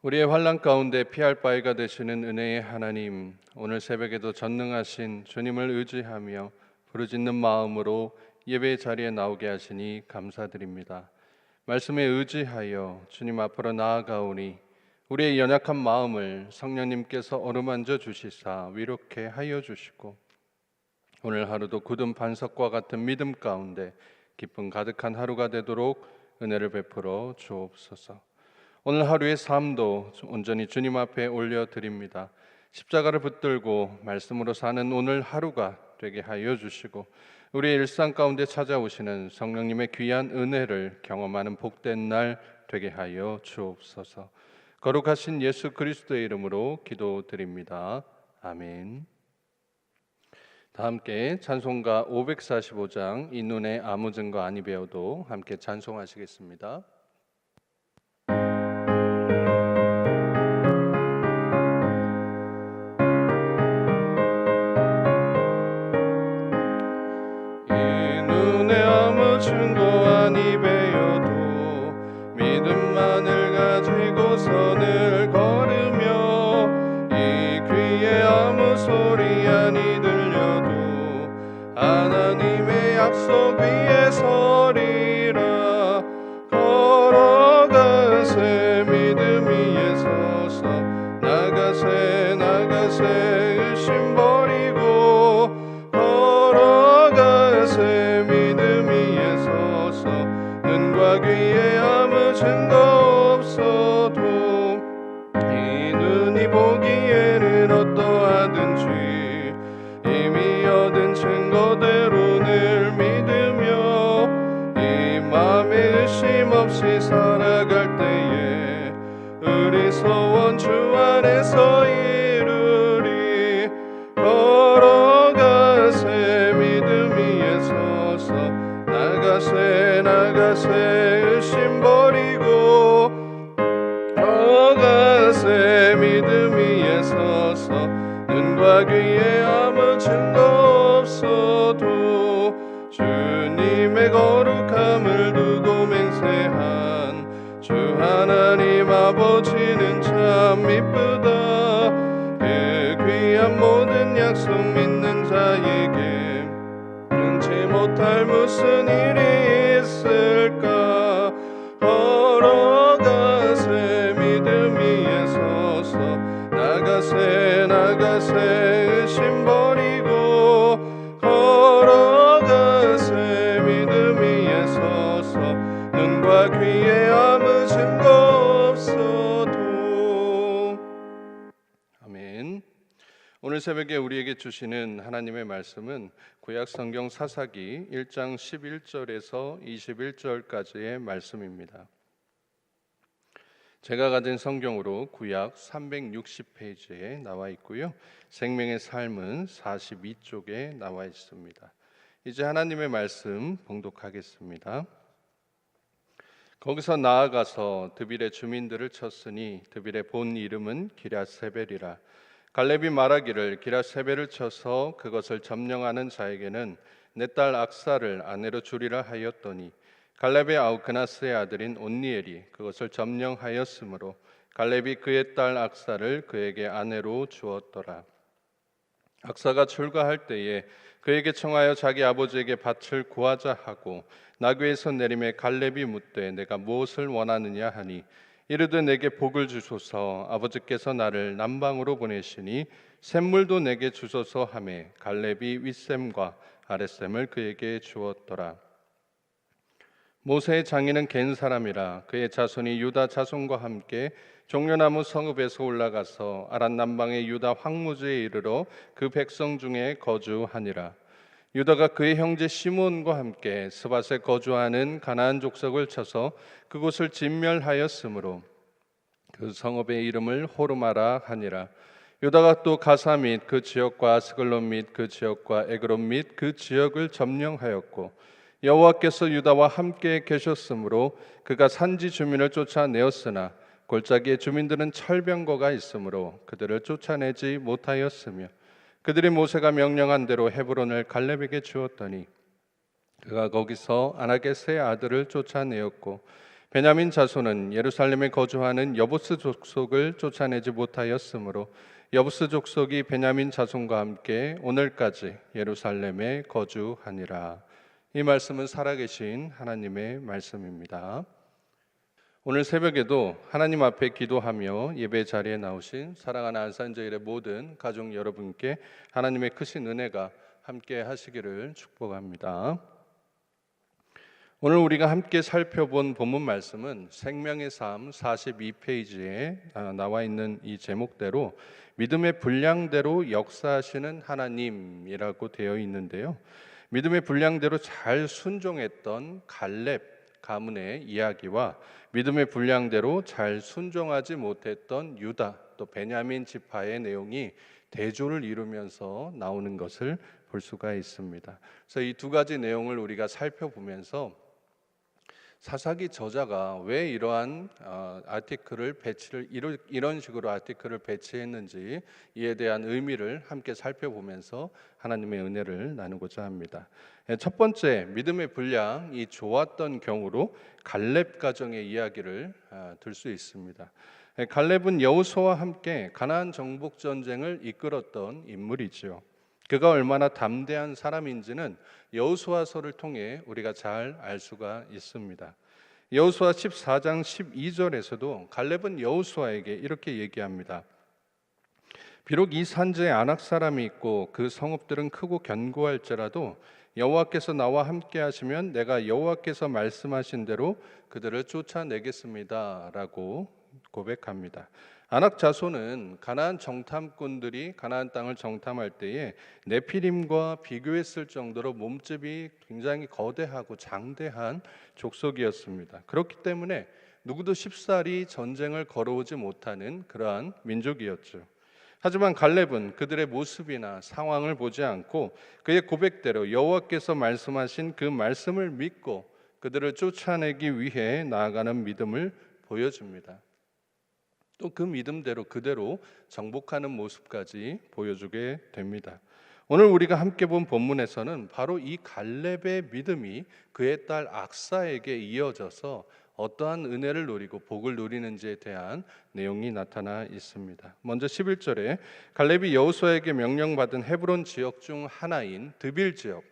우리의 환난 가운데 피할 바위가 되시는 은혜의 하나님, 오늘 새벽에도 전능하신 주님을 의지하며 부르짖는 마음으로 예배의 자리에 나오게 하시니 감사드립니다. 말씀에 의지하여 주님 앞으로 나아가오니 우리의 연약한 마음을 성령님께서 어루만져 주시사 위로케 하여 주시고, 오늘 하루도 굳은 반석과 같은 믿음 가운데 기쁨 가득한 하루가 되도록 은혜를 베풀어 주옵소서. 오늘 하루의 삶도 온전히 주님 앞에 올려드립니다. 십자가를 붙들고 말씀으로 사는 오늘 하루가 되게 하여 주시고, 우리의 일상 가운데 찾아오시는 성령님의 귀한 은혜를 경험하는 복된 날 되게 하여 주옵소서. 거룩하신 예수 그리스도의 이름으로 기도드립니다. 아멘. 다 함께 찬송가 545장 이 눈에 아무 증거 아니 배워도 함께 찬송하시겠습니다. 증거 아니 배워도 믿음만을 가지고 선을 걸으며, 이 귀에 아무 소리 아니 들려도 하나님의 약속 위에 서리라. 걸어가세 믿음 위에 서서, 나가세 나가세 의심 버리고, 걸어가세 믿음 위에 서서 눈과 귀에 아무 증거 없어도 이 눈이 보기에는 어떠하든지 이미 얻은 증거대로 늘 믿으며, 이 맘에 의심 없이 살아갈 때에 우리 소원 주 안에서 이루리. 걸어가세 믿음 위에 서서, 나가세 나가세 의심 버리고, 걸어가세 믿음 위에 서서 눈과 귀에 아무 증거 없어도 주님의 거룩함을 두고 맹세한 주 하나님 아버지는 참 이쁘다. 그 귀한 모든 약속 믿는 자에게 능치 못할 무슨 일이 있을까. 걸어가세 믿음 위에 서서, 나가세 나가세 의심 버리고, 걸어가세 믿음 위에 서서 눈과 귀에 아무 증거 없어도. 아멘. 오늘 새벽에 우리에게 주시는 하나님의 말씀은 구약 성경 사사기 1장 11절에서 21절까지의 말씀입니다. 제가 가진 성경으로 구약 360페이지에 나와 있고요. 생명의 삶은 42쪽에 나와 있습니다. 이제 하나님의 말씀 봉독하겠습니다. 거기서 나아가서 드빌의 주민들을 쳤으니 드빌의 본 이름은 기랴세벨이라. 갈렙이 말하기를 기랴세벨을 쳐서 그것을 점령하는 자에게는 내 딸 악사를 아내로 주리라 하였더니, 갈렙의 아우 그나스의 아들인 온니엘이 그것을 점령하였으므로 갈렙이 그의 딸 악사를 그에게 아내로 주었더라. 악사가 출가할 때에 그에게 청하여 자기 아버지에게 밭을 구하자 하고 나귀에서 내림에 갈렙이 묻되 내가 무엇을 원하느냐 하니, 이르되 내게 복을 주소서. 아버지께서 나를 남방으로 보내시니 샘물도 내게 주소서 하매, 갈렙이 윗샘과 아랫샘을 그에게 주었더라. 모세의 장인은 겐 사람이라. 그의 자손이 유다 자손과 함께 종려나무 성읍에서 올라가서 아란 남방의 유다 황무지에 이르러 그 백성 중에 거주하니라. 유다가 그의 형제 시몬과 함께 스밧에 거주하는 가나안 족속을 쳐서 그곳을 진멸하였으므로 그 성읍의 이름을 호르마라 하니라. 유다가 또 가사 및 그 지역과 아스글론 및 그 지역과 에그론 및 그 지역을 점령하였고, 여호와께서 유다와 함께 계셨으므로 그가 산지 주민을 쫓아내었으나 골짜기의 주민들은 철병거가 있으므로 그들을 쫓아내지 못하였으며, 그들이 모세가 명령한 대로 헤브론을 갈렙에게 주었더니 그가 거기서 아나겟의 아들을 쫓아내었고, 베냐민 자손은 예루살렘에 거주하는 여부스 족속을 쫓아내지 못하였으므로 여부스 족속이 베냐민 자손과 함께 오늘까지 예루살렘에 거주하니라. 이 말씀은 살아계신 하나님의 말씀입니다. 오늘 새벽에도 하나님 앞에 기도하며 예배 자리에 나오신 사랑하는 안산제일의 모든 가족 여러분께 하나님의 크신 은혜가 함께 하시기를 축복합니다. 오늘 우리가 함께 살펴본 본문 말씀은 생명의 삶 42페이지에 나와 있는 이 제목대로 믿음의 분량대로 역사하시는 하나님이라고 되어 있는데요. 믿음의 분량대로 잘 순종했던 갈렙 가문의 이야기와 믿음의 분량대로 잘 순종하지 못했던 유다 또 베냐민 지파의 내용이 대조를 이루면서 나오는 것을 볼 수가 있습니다. 그래서 이 두 가지 내용을 우리가 살펴보면서 사사기 저자가 왜 이러한 아티클을 배치를 이런 식으로 아티클을 배치했는지 이에 대한 의미를 함께 살펴보면서 하나님의 은혜를 나누고자 합니다. 첫 번째 믿음의 분량이 좋았던 경우로 갈렙 가정의 이야기를 들 수 있습니다. 갈렙은 여호수아와 함께 가나안 정복 전쟁을 이끌었던 인물이지요. 그가 얼마나 담대한 사람인지는 여호수아서를 통해 우리가 잘 알 수가 있습니다. 여호수아 14장 12절에서도 갈렙은 여호수아에게 이렇게 얘기합니다. 비록 이 산지에 아낙 사람이 있고 그 성읍들은 크고 견고할지라도 여호와께서 나와 함께 하시면 내가 여호와께서 말씀하신 대로 그들을 쫓아내겠습니다 라고 고백합니다. 아낙 자손은 가나안 정탐꾼들이 가나안 땅을 정탐할 때에 네피림과 비교했을 정도로 몸집이 굉장히 거대하고 장대한 족속이었습니다. 그렇기 때문에 누구도 쉽사리 전쟁을 걸어오지 못하는 그러한 민족이었죠. 하지만 갈렙은 그들의 모습이나 상황을 보지 않고 그의 고백대로 여호와께서 말씀하신 그 말씀을 믿고 그들을 쫓아내기 위해 나아가는 믿음을 보여줍니다. 또 그 믿음대로 그대로 정복하는 모습까지 보여주게 됩니다. 오늘 우리가 함께 본 본문에서는 바로 이 갈렙의 믿음이 그의 딸 악사에게 이어져서 어떠한 은혜를 누리고 복을 누리는지에 대한 내용이 나타나 있습니다. 먼저 11절에 갈렙이 여호수아에게 명령받은 헤브론 지역 중 하나인 드빌 지역,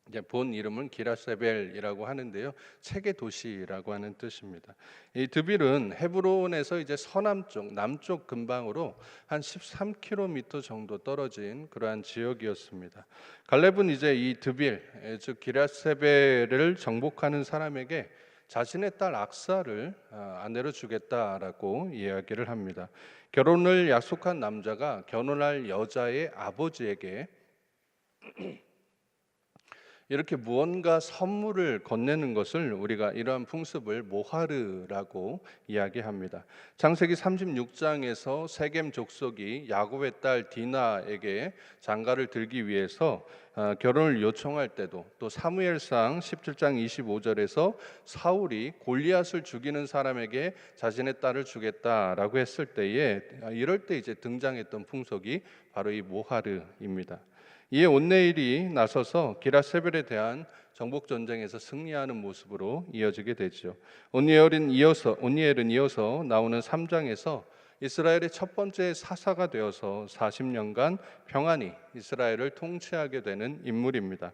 이제 본 이름은 기라세벨이라고 하는데요. 책의 도시라고 하는 뜻입니다. 이 드빌은 헤브론에서 이제 서남쪽, 남쪽 근방으로 한 13km 정도 떨어진 그러한 지역이었습니다. 갈렙은 이제 이 드빌, 즉 기라세벨을 정복하는 사람에게 자신의 딸 악사를 아내로 주겠다라고 이야기를 합니다. 결혼을 약속한 남자가 결혼할 여자의 아버지에게 이렇게 무언가 선물을 건네는 것을 우리가 이러한 풍습을 모하르라고 이야기합니다. 창세기 36장에서 세겜 족속이 야곱의 딸 디나에게 장가를 들기 위해서 결혼을 요청할 때도, 또 사무엘상 17장 25절에서 사울이 골리앗을 죽이는 사람에게 자신의 딸을 주겠다라고 했을 때에 이럴 때 이제 등장했던 풍속이 바로 이 모하르입니다. 이에 온네일이 나서서 기라세벨에 대한 정복 전쟁에서 승리하는 모습으로 이어지게 되죠. 온니엘은 이어서 나오는 3장에서 이스라엘의 첫 번째 사사가 되어서 40년간 평안히 이스라엘을 통치하게 되는 인물입니다.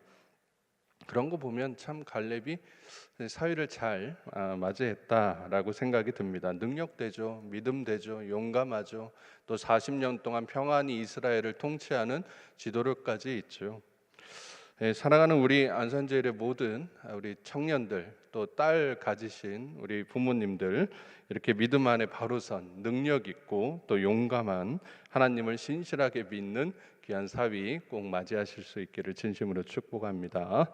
그런 거 보면 참 갈렙이 사위를 잘 맞이했다라고 생각이 듭니다. 능력되죠, 믿음되죠, 용감하죠. 또 40년 동안 평안히 이스라엘을 통치하는 지도력까지 있죠. 사랑하는 우리 안산제일의 모든 우리 청년들, 또 딸 가지신 우리 부모님들, 이렇게 믿음 안에 바로 선 능력 있고 또 용감한 하나님을 신실하게 믿는 귀한 사위 꼭 맞이하실 수 있기를 진심으로 축복합니다.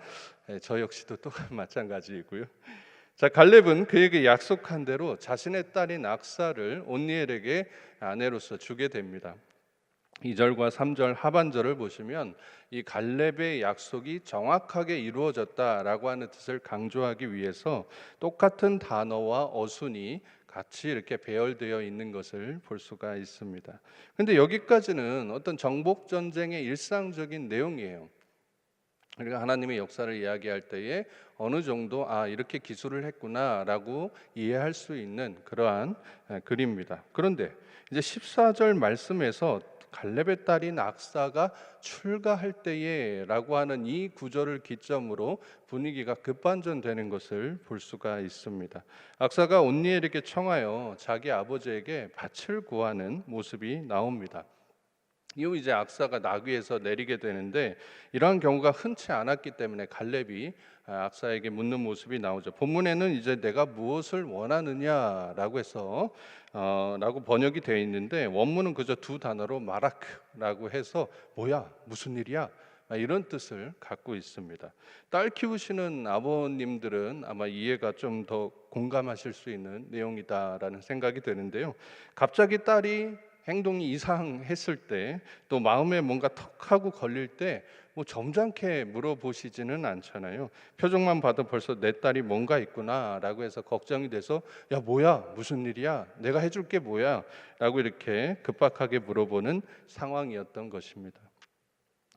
저 역시도 또 마찬가지이고요. 자, 갈렙은 그에게 약속한 대로 자신의 딸인 악사를 온니엘에게 아내로서 주게 됩니다. 2절과 3절 하반절을 보시면 이 갈렙의 약속이 정확하게 이루어졌다라고 하는 뜻을 강조하기 위해서 똑같은 단어와 어순이 같이 이렇게 배열되어 있는 것을 볼 수가 있습니다. 그런데 여기까지는 어떤 정복 전쟁의 일상적인 내용이에요. 그러니까 하나님의 역사를 이야기할 때에 어느 정도 이렇게 기술을 했구나라고 이해할 수 있는 그러한 글입니다. 그런데 이제 14절 말씀에서 갈렙의 딸인 악사가 출가할 때에라고 하는 이 구절을 기점으로 분위기가 급반전되는 것을 볼 수가 있습니다. 악사가 온니엘에게 청하여 자기 아버지에게 밭을 구하는 모습이 나옵니다. 이후 이제 악사가 나귀에서 내리게 되는데 이러한 경우가 흔치 않았기 때문에 갈렙이 악사에게 묻는 모습이 나오죠. 본문에는 이제 내가 무엇을 원하느냐라고 해서 라고 번역이 되어 있는데 원문은 그저 두 단어로 마라크라고 해서 뭐야 무슨 일이야 이런 뜻을 갖고 있습니다. 딸 키우시는 아버님들은 아마 이해가 좀 더 공감하실 수 있는 내용이다라는 생각이 드는데요. 갑자기 딸이 행동이 이상했을 때 또 마음에 뭔가 턱하고 걸릴 때 뭐 점잖게 물어보시지는 않잖아요. 표정만 봐도 벌써 내 딸이 뭔가 있구나라고 해서 걱정이 돼서 야 뭐야 무슨 일이야 내가 해줄 게 뭐야 라고 이렇게 급박하게 물어보는 상황이었던 것입니다.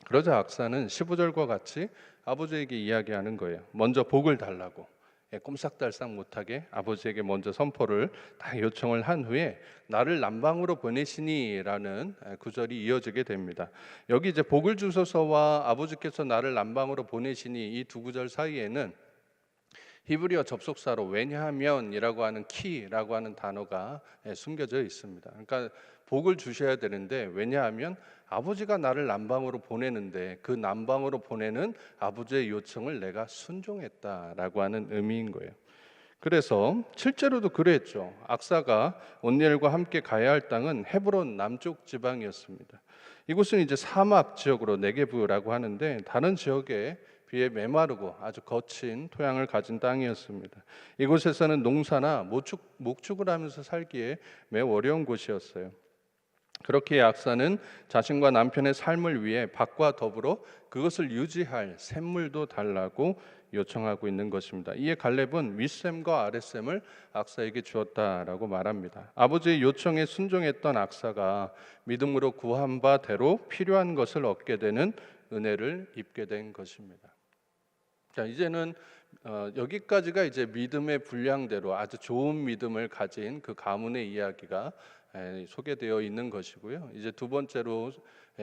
그러자 악사는 15절과 같이 아버지에게 이야기하는 거예요. 먼저 복을 달라고. 꼼짝달싹 못하게 아버지에게 먼저 선포를 다 요청을 한 후에 나를 남방으로 보내시니라는 구절이 이어지게 됩니다. 여기 이제 복을 주소서와 아버지께서 나를 남방으로 보내시니 이 두 구절 사이에는 히브리어 접속사로 왜냐하면이라고 하는 키라고 하는 단어가 숨겨져 있습니다. 그러니까 복을 주셔야 되는데 왜냐하면 아버지가 나를 남방으로 보내는데 그 남방으로 보내는 아버지의 요청을 내가 순종했다라고 하는 의미인 거예요. 그래서 실제로도 그랬죠. 악사가 온니엘과 함께 가야 할 땅은 헤브론 남쪽 지방이었습니다. 이곳은 이제 사막 지역으로 네게브라고 하는데 다른 지역에 비해 메마르고 아주 거친 토양을 가진 땅이었습니다. 이곳에서는 농사나 목축을 하면서 살기에 매우 어려운 곳이었어요. 그렇게 악사는 자신과 남편의 삶을 위해 밭과 더불어 그것을 유지할 샘물도 달라고 요청하고 있는 것입니다. 이에 갈렙은 윗샘과 아랫샘을 악사에게 주었다라고 말합니다. 아버지의 요청에 순종했던 악사가 믿음으로 구한 바대로 필요한 것을 얻게 되는 은혜를 입게 된 것입니다. 자, 이제는 여기까지가 이제 믿음의 분량대로 아주 좋은 믿음을 가진 그 가문의 이야기가 소개되어 있는 것이고요. 이제 두 번째로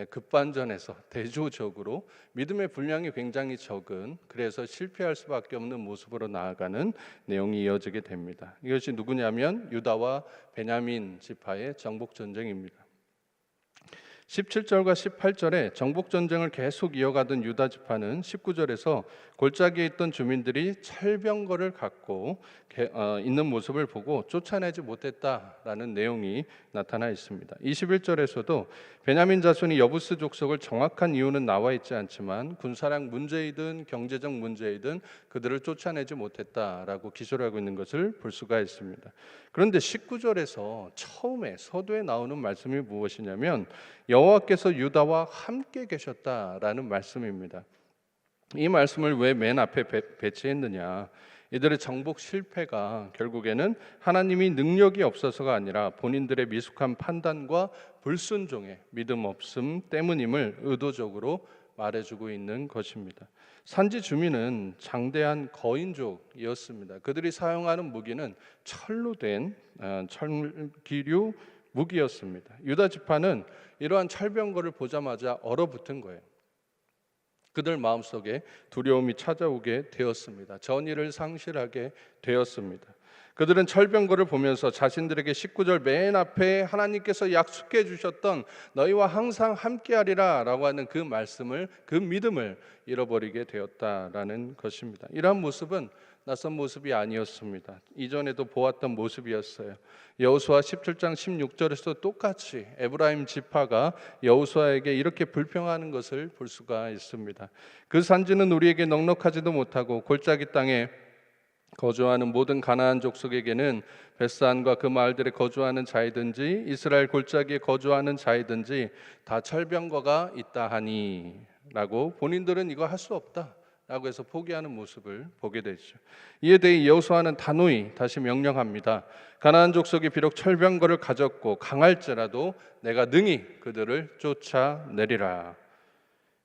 급반전해서 대조적으로 믿음의 분량이 굉장히 적은 그래서 실패할 수밖에 없는 모습으로 나아가는 내용이 이어지게 됩니다. 이것이 누구냐면 유다와 베냐민 지파의 정복 전쟁입니다. 17절과 18절에 정복 전쟁을 계속 이어가던 유다 지파는 19절에서 골짜기에 있던 주민들이 철병거를 갖고 있는 모습을 보고 쫓아내지 못했다라는 내용이 나타나 있습니다. 21절에서도 베냐민 자손이 여부스 족속을 정확한 이유는 나와 있지 않지만 군사력 문제이든 경제적 문제이든 그들을 쫓아내지 못했다라고 기술하고 있는 것을 볼 수가 있습니다. 그런데 19절에서 처음에 서두에 나오는 말씀이 무엇이냐면 여호와께서 유다와 함께 계셨다라는 말씀입니다. 이 말씀을 왜 맨 앞에 배치했느냐? 이들의 정복 실패가 결국에는 하나님이 능력이 없어서가 아니라 본인들의 미숙한 판단과 불순종의 믿음 없음 때문임을 의도적으로 말해주고 있는 것입니다. 산지 주민은 장대한 거인족이었습니다. 그들이 사용하는 무기는 철로 된 철기류 무기였습니다. 유다 지파는 이러한 철병거를 보자마자 얼어붙은 거예요. 그들 마음속에 두려움이 찾아오게 되었습니다. 전의를 상실하게 되었습니다. 그들은 철병거를 보면서 자신들에게 19절 맨 앞에 하나님께서 약속해 주셨던 너희와 항상 함께하리라 라고 하는 그 말씀을, 그 믿음을 잃어버리게 되었다라는 것입니다. 이러한 모습은 낯선 모습이 아니었습니다. 이전에도 보았던 모습이었어요. 여호수아 17장 16절에서 똑같이 에브라임 지파가 여호수아에게 이렇게 불평하는 것을 볼 수가 있습니다. 그 산지는 우리에게 넉넉하지도 못하고 골짜기 땅에 거주하는 모든 가나안 족속에게는 벳산과 그 마을들에 거주하는 자이든지 이스라엘 골짜기에 거주하는 자이든지 다 철병거가 있다 하니 라고 본인들은 이거 할 수 없다 라고 해서 포기하는 모습을 보게 되죠. 이에 대해 여호수아는 단호히 다시 명령합니다. 가나안 족속이 비록 철병거를 가졌고 강할지라도 내가 능히 그들을 쫓아내리라.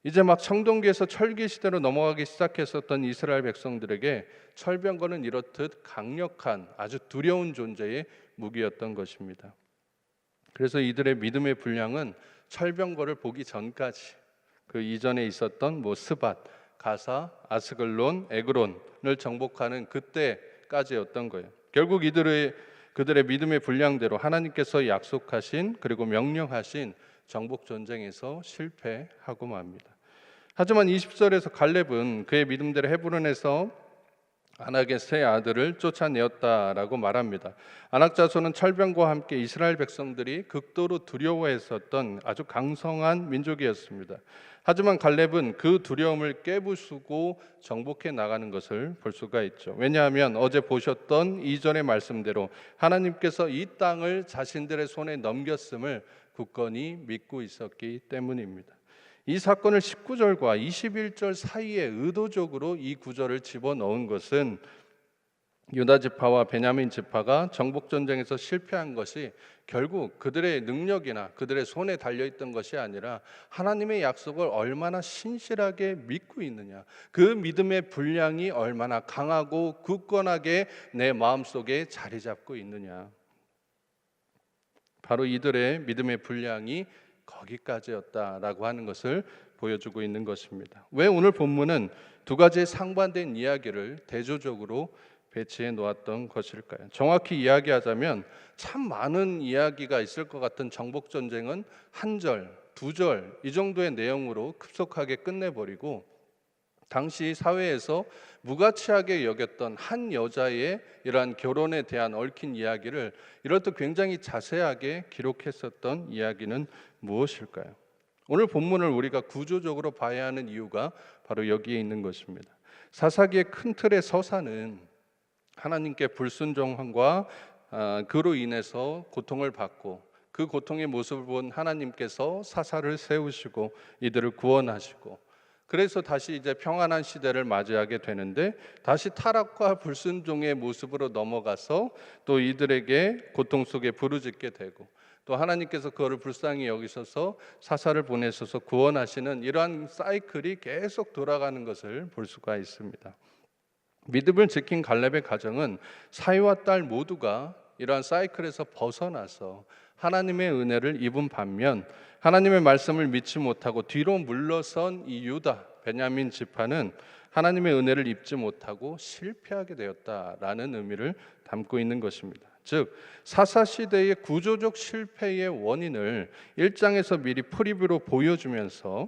이제 막 청동기에서 철기 시대로 넘어가기 시작했었던 이스라엘 백성들에게 철병거는 이렇듯 강력한 아주 두려운 존재의 무기였던 것입니다. 그래서 이들의 믿음의 분량은 철병거를 보기 전까지 그 이전에 있었던 스밧, 가사, 아스글론, 에그론을 정복하는 그때까지였던 거예요. 결국 그들의 믿음의 분량대로 하나님께서 약속하신 그리고 명령하신 정복 전쟁에서 실패하고 맙니다. 하지만 20절에서 갈렙은 그의 믿음대로 헤브론에서 아낙의 세 아들을 쫓아내었다라고 말합니다. 아낙 자손은 철병과 함께 이스라엘 백성들이 극도로 두려워했었던 아주 강성한 민족이었습니다. 하지만 갈렙은 그 두려움을 깨부수고 정복해 나가는 것을 볼 수가 있죠. 왜냐하면 어제 보셨던 이전의 말씀대로 하나님께서 이 땅을 자신들의 손에 넘겼음을 굳건히 믿고 있었기 때문입니다. 이 사건을 19절과 21절 사이에 의도적으로 이 구절을 집어넣은 것은 유다 지파와 베냐민 지파가 정복 전쟁에서 실패한 것이 결국 그들의 능력이나 그들의 손에 달려있던 것이 아니라 하나님의 약속을 얼마나 신실하게 믿고 있느냐, 그 믿음의 분량이 얼마나 강하고 굳건하게 내 마음속에 자리 잡고 있느냐, 바로 이들의 믿음의 분량이 거기까지였다라고 하는 것을 보여주고 있는 것입니다. 왜 오늘 본문은 두 가지의 상반된 이야기를 대조적으로 배치해 놓았던 것일까요? 정확히 이야기하자면 참 많은 이야기가 있을 것 같은 정복 전쟁은 한 절, 두 절 이 정도의 내용으로 급속하게 끝내버리고 당시 사회에서 무가치하게 여겼던 한 여자의 이러한 결혼에 대한 얽힌 이야기를 이렇듯 굉장히 자세하게 기록했었던 이야기는 무엇일까요? 오늘 본문을 우리가 구조적으로 봐야 하는 이유가 바로 여기에 있는 것입니다. 사사기의 큰 틀의 서사는 하나님께 불순종함과 그로 인해서 고통을 받고 그 고통의 모습을 본 하나님께서 사사를 세우시고 이들을 구원하시고 그래서 다시 이제 평안한 시대를 맞이하게 되는데 다시 타락과 불순종의 모습으로 넘어가서 또 이들에게 고통 속에 부르짖게 되고 또 하나님께서 그거를 불쌍히 여기셔서 사사를 보내셔서 구원하시는 이러한 사이클이 계속 돌아가는 것을 볼 수가 있습니다. 믿음을 지킨 갈렙의 가정은 사위와 딸 모두가 이러한 사이클에서 벗어나서 하나님의 은혜를 입은 반면 하나님의 말씀을 믿지 못하고 뒤로 물러선 이 유다, 베냐민 지파는 하나님의 은혜를 입지 못하고 실패하게 되었다라는 의미를 담고 있는 것입니다. 즉 사사시대의 구조적 실패의 원인을 1장에서 미리 프리뷰로 보여주면서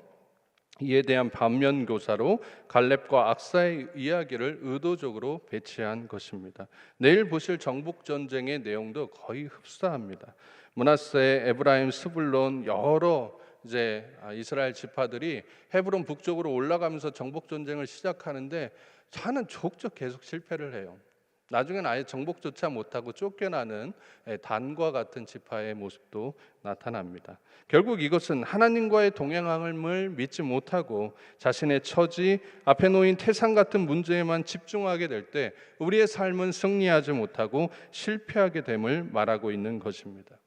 이에 대한 반면교사로 갈렙과 악사의 이야기를 의도적으로 배치한 것입니다. 내일 보실 정복전쟁의 내용도 거의 흡사합니다. 므낫세, 에브라임, 스불론 여러 이제 이스라엘 지파들이 헤브론 북쪽으로 올라가면서 정복전쟁을 시작하는데 하는 족적 계속 실패를 해요. 나중에는 아예 정복조차 못하고 쫓겨나는 단과 같은 지파의 모습도 나타납니다. 결국 이것은 하나님과의 동행함을 믿지 못하고 자신의 처지, 앞에 놓인 태산 같은 문제에만 집중하게 될 때 우리의 삶은 승리하지 못하고 실패하게 됨을 말하고 있는 것입니다.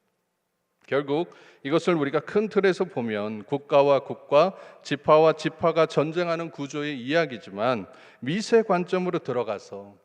결국 이것을 우리가 큰 틀에서 보면 국가와 국가, 지파와 지파가 전쟁하는 구조의 이야기지만 미세 관점으로 들어가서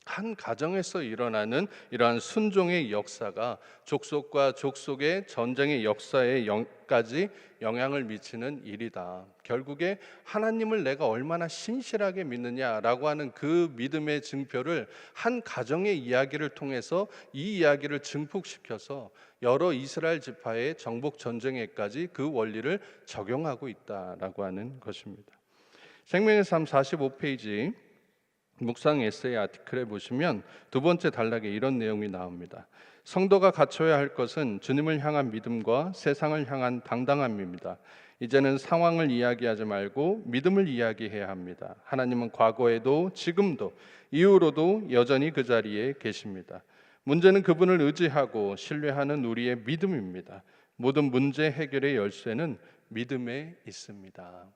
한 가정에서 일어나는 이러한 순종의 역사가 족속과 족속의 전쟁의 역사에까지 영향을 미치는 일이다. 결국에 하나님을 내가 얼마나 신실하게 믿느냐라고 하는 그 믿음의 증표를 한 가정의 이야기를 통해서 이 이야기를 증폭시켜서 여러 이스라엘 지파의 정복 전쟁에까지 그 원리를 적용하고 있다라고 하는 것입니다. 생명의 삶 45페이지 묵상 에세이 아티클에 보시면 두 번째 단락에 이런 내용이 나옵니다. 성도가 갖춰야 할 것은 주님을 향한 믿음과 세상을 향한 당당함입니다. 이제는 상황을 이야기하지 말고 믿음을 이야기해야 합니다. 하나님은 과거에도 지금도 이후로도 여전히 그 자리에 계십니다. 문제는 그분을 의지하고 신뢰하는 우리의 믿음입니다. 모든 문제 해결의 열쇠는 믿음에 있습니다.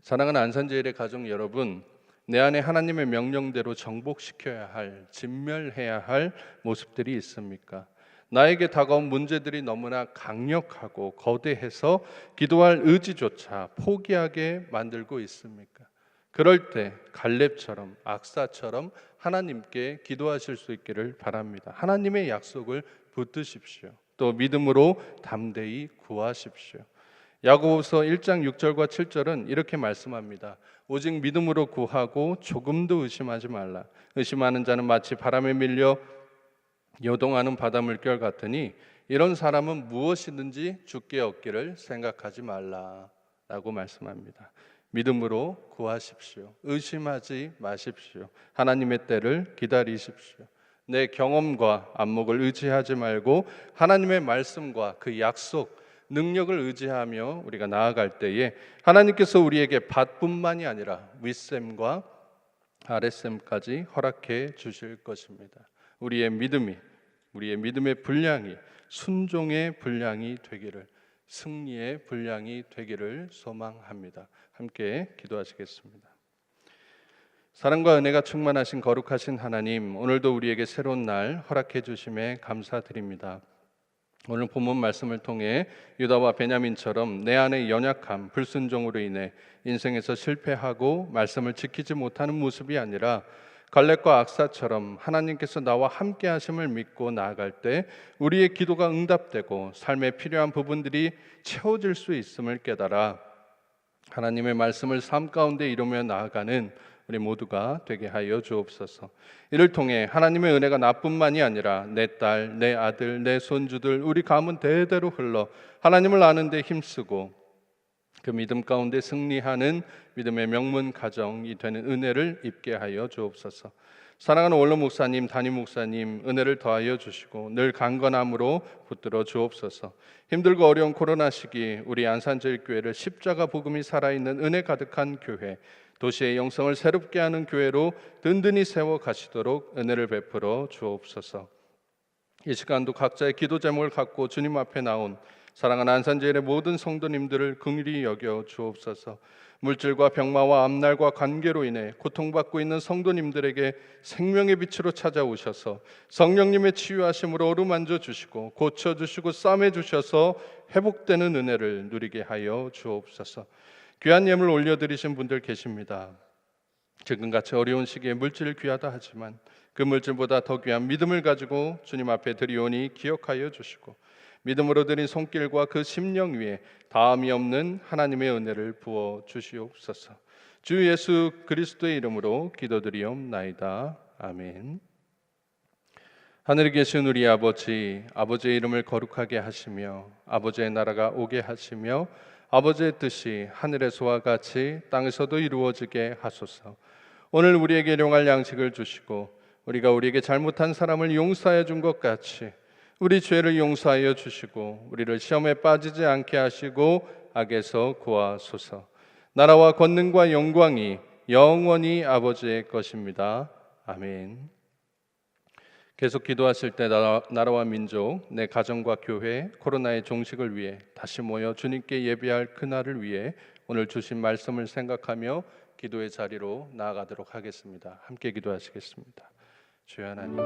사랑하는 안산제일의 가족 여러분, 내 안에 하나님의 명령대로 정복시켜야 할, 진멸해야 할 모습들이 있습니까? 나에게 다가온 문제들이 너무나 강력하고 거대해서 기도할 의지조차 포기하게 만들고 있습니까? 그럴 때 갈렙처럼 악사처럼 하나님께 기도하실 수 있기를 바랍니다. 하나님의 약속을 붙드십시오. 또 믿음으로 담대히 구하십시오. 야고보서 1장 6절과 7절은 이렇게 말씀합니다. 오직 믿음으로 구하고 조금도 의심하지 말라. 의심하는 자는 마치 바람에 밀려 요동하는 바닷물결 같으니 이런 사람은 무엇이든지 주께 얻기를 생각하지 말라라고 말씀합니다. 믿음으로 구하십시오. 의심하지 마십시오. 하나님의 때를 기다리십시오. 내 경험과 안목을 의지하지 말고 하나님의 말씀과 그 약속, 능력을 의지하며 우리가 나아갈 때에 하나님께서 우리에게 밭뿐만이 아니라 윗샘과 아랫샘까지 허락해 주실 것입니다. 우리의 믿음의 분량이 순종의 분량이 되기를, 승리의 분량이 되기를 소망합니다. 함께 기도하시겠습니다. 사랑과 은혜가 충만하신 거룩하신 하나님, 오늘도 우리에게 새로운 날 허락해 주심에 감사드립니다. 오늘 본문 말씀을 통해 유다와 베냐민처럼 내 안의 연약함, 불순종으로 인해 인생에서 실패하고 말씀을 지키지 못하는 모습이 아니라 갈렙과 악사처럼 하나님께서 나와 함께 하심을 믿고 나아갈 때 우리의 기도가 응답되고 삶에 필요한 부분들이 채워질 수 있음을 깨달아 하나님의 말씀을 삶 가운데 이루며 나아가는 우리 모두가 되게 하여 주옵소서. 이를 통해 하나님의 은혜가 나뿐만이 아니라 내 딸, 내 아들, 내 손주들, 우리 가문 대대로 흘러 하나님을 아는 데 힘쓰고 그 믿음 가운데 승리하는 믿음의 명문 가정이 되는 은혜를 입게 하여 주옵소서. 사랑하는 원로 목사님, 담임 목사님 은혜를 더하여 주시고 늘 강건함으로 붙들어 주옵소서. 힘들고 어려운 코로나 시기 우리 안산제일교회를 십자가 복음이 살아있는 은혜 가득한 교회, 도시의 영성을 새롭게 하는 교회로 든든히 세워 가시도록 은혜를 베풀어 주옵소서. 이 시간도 각자의 기도 제목을 갖고 주님 앞에 나온 사랑하는 안산제일의 모든 성도님들을 긍휼히 여겨 주옵소서. 물질과 병마와 앞날과 관계로 인해 고통받고 있는 성도님들에게 생명의 빛으로 찾아오셔서 성령님의 치유하심으로 어루만져 주시고 고쳐주시고 싸매 주셔서 회복되는 은혜를 누리게 하여 주옵소서. 귀한 예물 올려드리신 분들 계십니다. 지금같이 어려운 시기에 물질이 귀하다 하지만 그 물질보다 더 귀한 믿음을 가지고 주님 앞에 드리오니 기억하여 주시고 믿음으로 드린 손길과 그 심령 위에 다함이 없는 하나님의 은혜를 부어 주시옵소서. 주 예수 그리스도의 이름으로 기도드리옵나이다. 아멘. 하늘에 계신 우리 아버지, 아버지의 이름을 거룩하게 하시며 아버지의 나라가 오게 하시며 아버지의 뜻이 하늘에서와 같이 땅에서도 이루어지게 하소서. 오늘 우리에게 일용할 양식을 주시고 우리가 우리에게 잘못한 사람을 용서해 준 것 같이 우리 죄를 용서하여 주시고 우리를 시험에 빠지지 않게 하시고 악에서 구하소서. 나라와 권능과 영광이 영원히 아버지의 것입니다. 아멘. 계속 기도하실 때 나라와 민족, 내 가정과 교회, 코로나의 종식을 위해 다시 모여 주님께 예배할 그날을 위해 오늘 주신 말씀을 생각하며 기도의 자리로 나아가도록 하겠습니다. 함께 기도하시겠습니다. 주여 하나님,